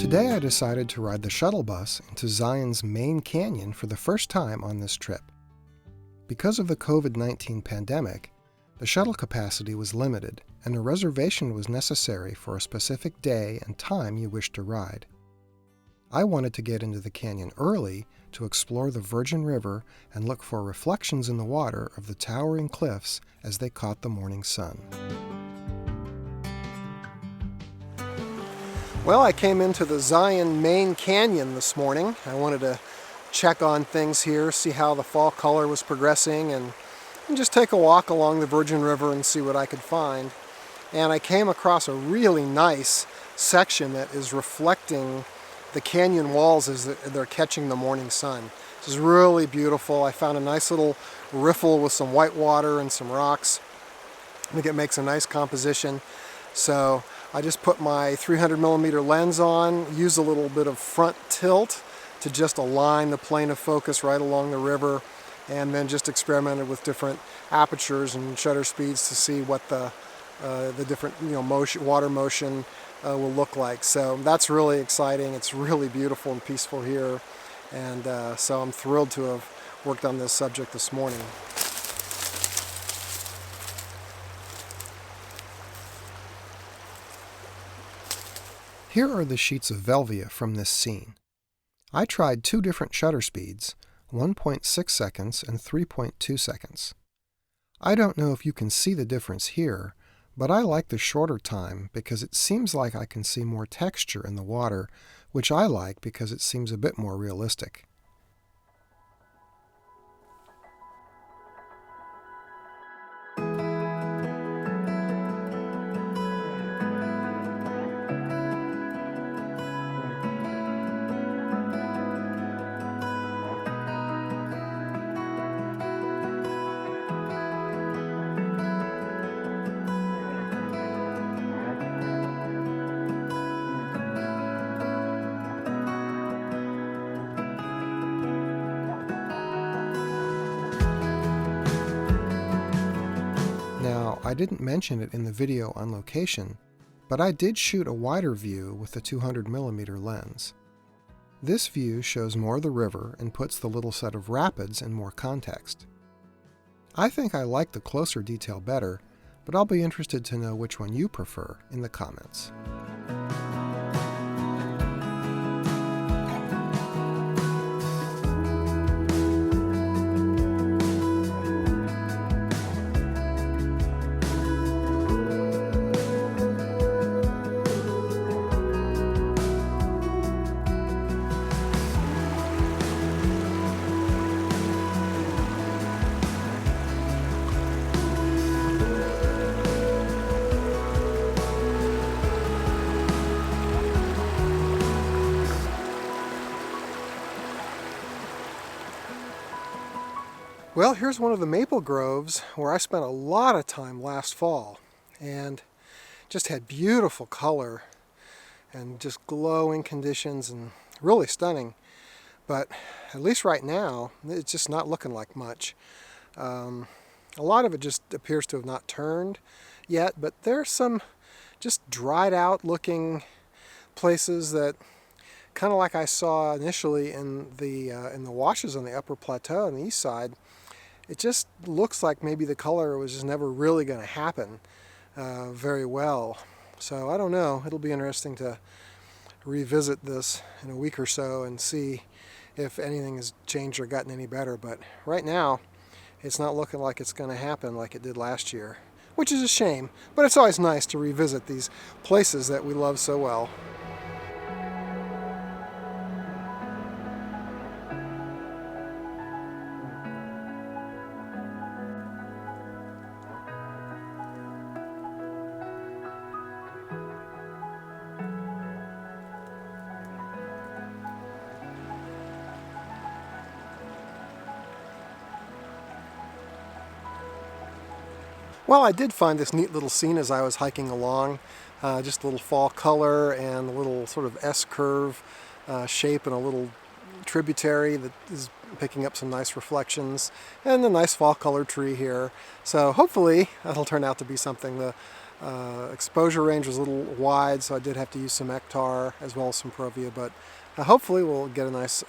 Today I decided to ride the shuttle bus into Zion's main canyon for the first time on this trip. Because of the COVID-19 pandemic, the shuttle capacity was limited and a reservation was necessary for a specific day and time you wished to ride. I wanted to get into the canyon early to explore the Virgin River and look for reflections in the water of the towering cliffs as they caught the morning sun. Well, I came into the Zion main canyon this morning. I wanted to check on things here, see how the fall color was progressing, and just take a walk along the Virgin River and see what I could find. And I came across a really nice section that is reflecting the canyon walls as they're catching the morning sun. This is really beautiful. I found a nice little riffle with some white water and some rocks. I think it makes a nice composition. So I just put my 300mm lens on, use a little bit of front tilt to just align the plane of focus right along the river, and then just experimented with different apertures and shutter speeds to see what the different water motion will look like. So that's really exciting. It's really beautiful and peaceful here, and so I'm thrilled to have worked on this subject this morning. Here are the sheets of Velvia from this scene. I tried two different shutter speeds, 1.6 seconds and 3.2 seconds. I don't know if you can see the difference here, but I like the shorter time because it seems like I can see more texture in the water, which I like because it seems a bit more realistic. Now, I didn't mention it in the video on location, but I did shoot a wider view with the 200mm lens. This view shows more of the river and puts the little set of rapids in more context. I think I like the closer detail better, but I'll be interested to know which one you prefer in the comments. Well, here's one of the maple groves where I spent a lot of time last fall and just had beautiful color and just glowing conditions and really stunning. But at least right now, it's just not looking like much. A lot of it just appears to have not turned yet, but there's some just dried out looking places that kind of like I saw initially in the washes on the upper plateau on the east side. It just looks like maybe the color was just never really going to happen very well. So I don't know. It'll be interesting to revisit this in a week or so and see if anything has changed or gotten any better. But right now, it's not looking like it's going to happen like it did last year, which is a shame. But it's always nice to revisit these places that we love so well. Well, I did find this neat little scene as I was hiking along. Just a little fall color and a little sort of S-curve shape and a little tributary that is picking up some nice reflections, and a nice fall color tree here. So hopefully that'll turn out to be something. Exposure range was a little wide, so I did have to use some Ectar as well as some Provia, but hopefully we'll get a nice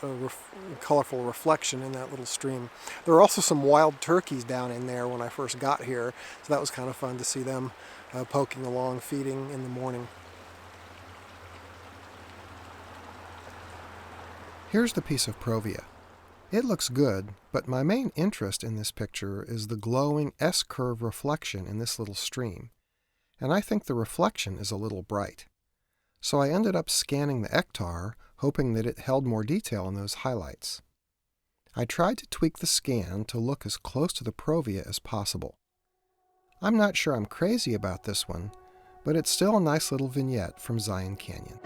colorful reflection in that little stream. There were also some wild turkeys down in there when I first got here, so that was kind of fun to see them poking along, feeding in the morning. Here's the piece of Provia. It looks good, but my main interest in this picture is the glowing S-curve reflection in this little stream, and I think the reflection is a little bright. So I ended up scanning the Ectar, hoping that it held more detail in those highlights. I tried to tweak the scan to look as close to the Provia as possible. I'm not sure I'm crazy about this one, but it's still a nice little vignette from Zion Canyon.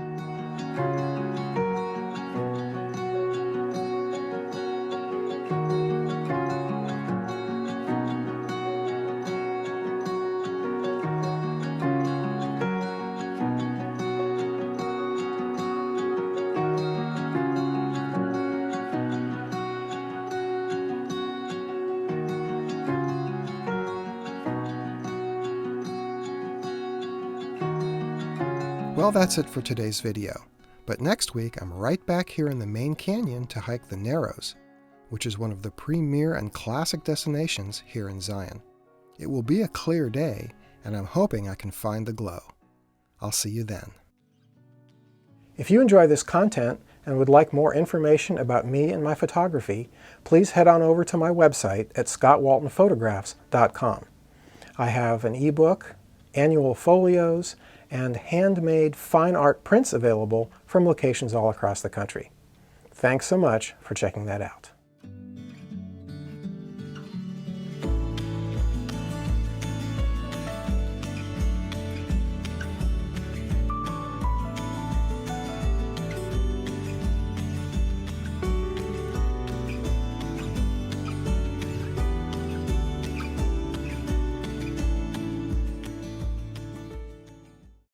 Well, that's it for today's video, but next week I'm right back here in the main canyon to hike the Narrows, which is one of the premier and classic destinations here in Zion. It will be a clear day, and I'm hoping I can find the glow. I'll see you then. If you enjoy this content and would like more information about me and my photography, please head on over to my website at scottwaltonphotographs.com. I have an ebook, annual folios, and handmade fine art prints available from locations all across the country. Thanks so much for checking that out.